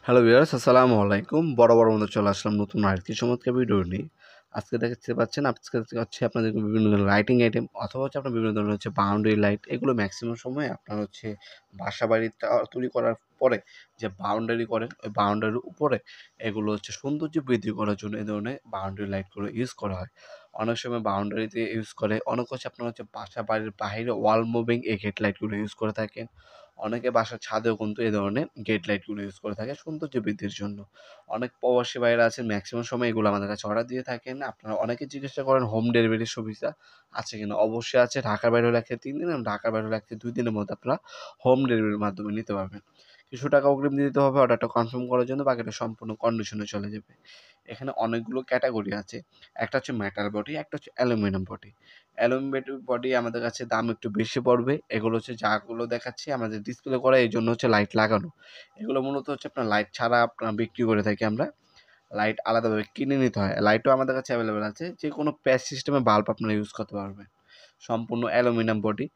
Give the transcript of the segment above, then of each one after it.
Hello viewers, আসসালামু আলাইকুম। বরাবর মতো চলে আসলাম নতুন আরেকটি চমৎকার ভিডিও নিয়ে। আজকে দেখতে পাচ্ছেন, আজকে হচ্ছে আপনাদেরকে বিভিন্ন ধরনের লাইটিং আইটেম অথবা হচ্ছে আপনার বিভিন্ন ধরনের হচ্ছে বাউন্ডারি লাইট, এগুলো ম্যাক্সিমাম সময় আপনার হচ্ছে বাসা-বাড়ি তৈরি করার পরে যে বাউন্ডারি করেন, ওই বাউন্ডারির উপরে এগুলো হচ্ছে সৌন্দর্য বৃদ্ধি করার জন্য এই ধরনের বাউন্ডারি লাইটগুলো ইউজ করা হয়। অনেক সময় বাউন্ডারিতে ইউজ করে, অনেক হচ্ছে আপনার হচ্ছে বাসা-বাড়ির বাহিরে ওয়াল মুভিং এই গেট লাইটগুলো ইউজ করে থাকেন। অনেকে বাসার ছাদেও কিন্তু এই ধরনের গেট লাইটগুলো ইউজ করে থাকে সৌন্দর্য বৃদ্ধির জন্য। অনেক প্রবাসী ভাইয়েরা আছেন, ম্যাক্সিমাম সময় এগুলো আমাদের কাছে অর্ডার দিয়ে থাকেন। আপনারা অনেকে জিজ্ঞাসা করেন হোম ডেলিভারির সুবিধা আছে কিনা? অবশ্যই আছে। ঢাকার বাইরে হলে ৩ দিন এবং ঢাকার বাইরে হলে ২ দিনের মধ্যে আপনারা হোম ডেলিভারির মাধ্যমে নিতে পারবেন। কিছু টাকা অগ্রিম দিয়ে দিতে হবে অর্ডারটা কনফার্ম করার জন্য, বাকিটা সম্পূর্ণ কন্ডিশনে চলে যাবে। এখানে অনেকগুলো ক্যাটাগরি আছে। একটা হচ্ছে মেটাল বডি, একটা হচ্ছে অ্যালুমিনিয়াম বডি। অ্যালুমিনিয়াম বডি আমাদের কাছে দাম একটু বেশি পড়বে। এগুলো হচ্ছে যাগুলো দেখাচ্ছি আমাদের ডিসপ্লে করা, এইজন্য হচ্ছে লাইট লাগানো। এগুলো মূলত হচ্ছে আপনার লাইট ছাড়া আপনার বিক্রি করে থাকি আমরা। লাইট আলাদাভাবে কিনে নিতে হয়। লাইটও আমাদের কাছে অ্যাভেলেবেল আছে। যেকোনো প্যাচ সিস্টেমে বাল্ব আপনারা ইউজ করতে পারবেন। সম্পূর্ণ অ্যালুমিনিয়াম বডি।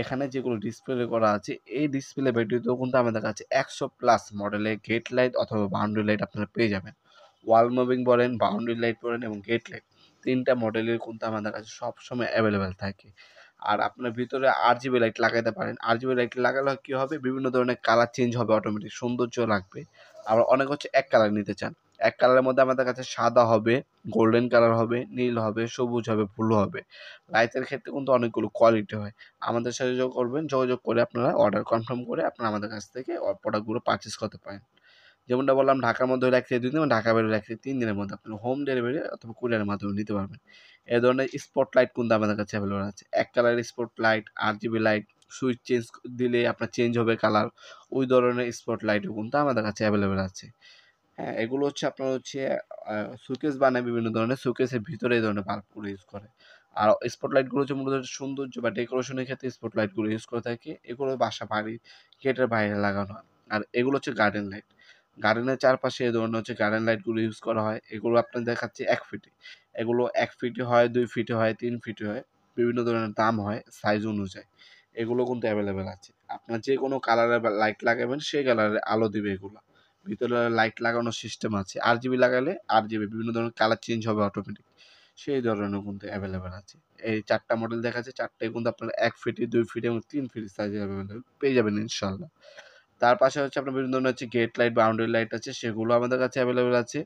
এখানে যেগুলো ডিসপ্লে করা আছে, এই ডিসপ্লে ব্যতীতও কিন্তু আমাদের কাছে ১০০+ মডেলের গেট লাইট অথবা বাউন্ডারি লাইট আপনারা পেয়ে যাবেন। ওয়াল মুভিং বলেন, বাউন্ডারি লাইট বলেন এবং গেট লাইট, ৩ টা মডেলের কিন্তু আমাদের কাছে সবসময় অ্যাভেলেবেল থাকে। আর আপনার ভিতরে RGB লাইট লাগাইতে পারেন। RGB লাইট লাগালে কি হবে? বিভিন্ন ধরনের কালার চেঞ্জ হবে অটোমেটিক, সৌন্দর্য লাগবে। আবার অনেকে হচ্ছে এক কালার নিতে চান। এক কালারের মধ্যে আমাদের কাছে সাদা হবে, গোল্ডেন কালার হবে, নীল হবে, সবুজ হবে, ব্লু হবে। লাইটের ক্ষেত্রে কিন্তু অনেকগুলো কোয়ালিটি হয়। আমাদের সাথে যোগাযোগ করবেন, যোগাযোগ করে আপনারা অর্ডার কনফার্ম করে আপনারা আমাদের কাছ থেকে প্রোডাক্টগুলো পারচেজ করতে পারেন। যেমনটা বললাম, ঢাকার মধ্যে হলে ১ থেকে ২ দিন এবং ঢাকার বাইরে হলে ১ থেকে ৩ দিনের মধ্যে আপনারা হোম ডেলিভারি অথবা কুরিয়ারের মাধ্যমে নিতে পারবেন। এ ধরনের স্পট লাইট কিন্তু আমাদের কাছে অ্যাভেলেবল আছে। এক কালারের spot light, RGB light, switch change দিলে আপনার চেঞ্জ হবে কালার। ওই ধরনের স্পট লাইটও কিন্তু আমাদের কাছে অ্যাভেলেবল আছে। হ্যাঁ, এগুলো হচ্ছে আপনার হচ্ছে শোকেস বানায়, বিভিন্ন ধরনের শোকেসের ভিতরে এই ধরনের বাল্বগুলো ইউজ করে। আর স্পটলাইটগুলো হচ্ছে মূলত সৌন্দর্য বা ডেকোরেশনের ক্ষেত্রে স্পটলাইটগুলো ইউজ করে থাকি। এগুলো বাসা বাড়ি, গেটের বাইরে লাগানো হয়। আর এগুলো হচ্ছে গার্ডেন লাইট। গার্ডেনের চারপাশে এই ধরনের হচ্ছে গার্ডেন লাইটগুলো ইউজ করা হয়। এগুলো আপনার দেখাচ্ছি ১ ফিটে। এগুলো ১ ফিটে হয়, ২ ফিটে হয়, ৩ ফিটে হয়। বিভিন্ন ধরনের দাম হয় সাইজ অনুযায়ী। এগুলো কিন্তু অ্যাভেলেবেল আছে। আপনার যে কোনো কালারের লাইট লাগাবেন সেই কালারের আলো দিবে এগুলা। ভিতরে লাইট লাগানোর সিস্টেম আছে। RGB লাগালে RGB বিভিন্ন ধরনের কালার চেঞ্জ হবে অটোমেটিক। সেই ধরনেরও কিন্তু অ্যাভেলেবেল আছে। এই ৪ টা মডেল দেখাচ্ছে, ৪ টাই কিন্তু আপনারা ১ ফিটে, ২ ফিটে এবং ৩ ফিট সাইজে অ্যাভেলেবেল পেয়ে যাবেন ইনশাআল্লাহ। তার পাশে হচ্ছে আপনার বিভিন্ন ধরনের হচ্ছে গেট লাইট, বাউন্ডারি লাইট আছে, সেগুলো আমাদের কাছে অ্যাভেলেবেল আছে।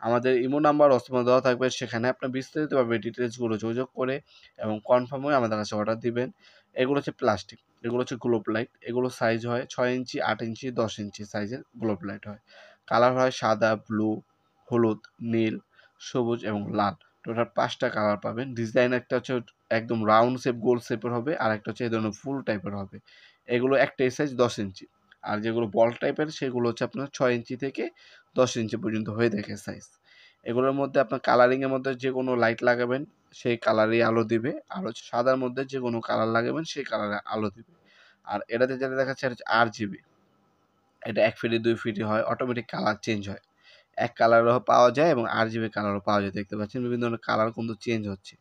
আমাদের ইমো নাম্বার অসময় দেওয়া থাকবে, সেখানে আপনার বিস্তারিতভাবে ডিটেইলসগুলো যোগাযোগ করে এবং কনফার্ম হয়ে আমাদের কাছে অর্ডার দিবেন। এগুলো হচ্ছে প্লাস্টিক, এগুলো হচ্ছে গ্লোব লাইট। এগুলো সাইজ হয় ৬ ইঞ্চি, ৮ ইঞ্চি, ১০ ইঞ্চি সাইজের গ্লোব লাইট হয়। কালার হয় সাদা, ব্লু, হলুদ, নীল, সবুজ এবং লাল। টোটাল ৫ টা কালার পাবেন। ডিজাইন একটা হচ্ছে একদম রাউন্ড শেপ, গোল শেপের হবে। আরেকটা হচ্ছে এই ধরনের ফুল টাইপের হবে। এগুলো একটাই সাইজ ১০ ইঞ্চি। আর যেগুলো বল টাইপের সেগুলো হচ্ছে আপনার ৬ ইঞ্চি থেকে ১০ ইঞ্চি পর্যন্ত হয়ে থাকে সাইজ। এগুলোর মধ্যে আপনার কালারিংয়ের মধ্যে যেকোনো লাইট লাগাবেন সেই কালারেই আলো দিবে। আর হচ্ছে সাদার মধ্যে যেকোনো কালার লাগাবেন সেই কালারে আলো দিবে। আর এটাতে যেটা দেখাচ্ছে এটা হচ্ছে RGB। এটা ১ ফিটে ২ ফিটে হয়, অটোমেটিক কালার চেঞ্জ হয়। এক কালারও পাওয়া যায় এবং RGB কালারও পাওয়া যায়। দেখতে পাচ্ছেন বিভিন্ন ধরনের কালার কিন্তু চেঞ্জ হচ্ছে।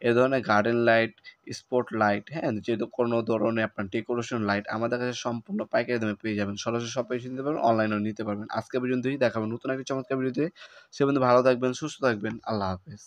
এ ধরনের গার্ডেন লাইট, স্পট লাইট, হ্যাঁ? যেহেতু কোনো ধরনের আপনার ডেকোরেশন লাইট আমাদের কাছে সম্পূর্ণ পাইকারি দামে পেয়ে যাবেন। সরাসরি শপে এসে নিতে পারবেন, অনলাইনেও নিতে পারবেন। আজকে পর্যন্তই, দেখা হবে নতুন একটি চমৎকার ভিডিওতে। সে পর্যন্ত ভালো থাকবেন, সুস্থ থাকবেন। আল্লাহ হাফেজ।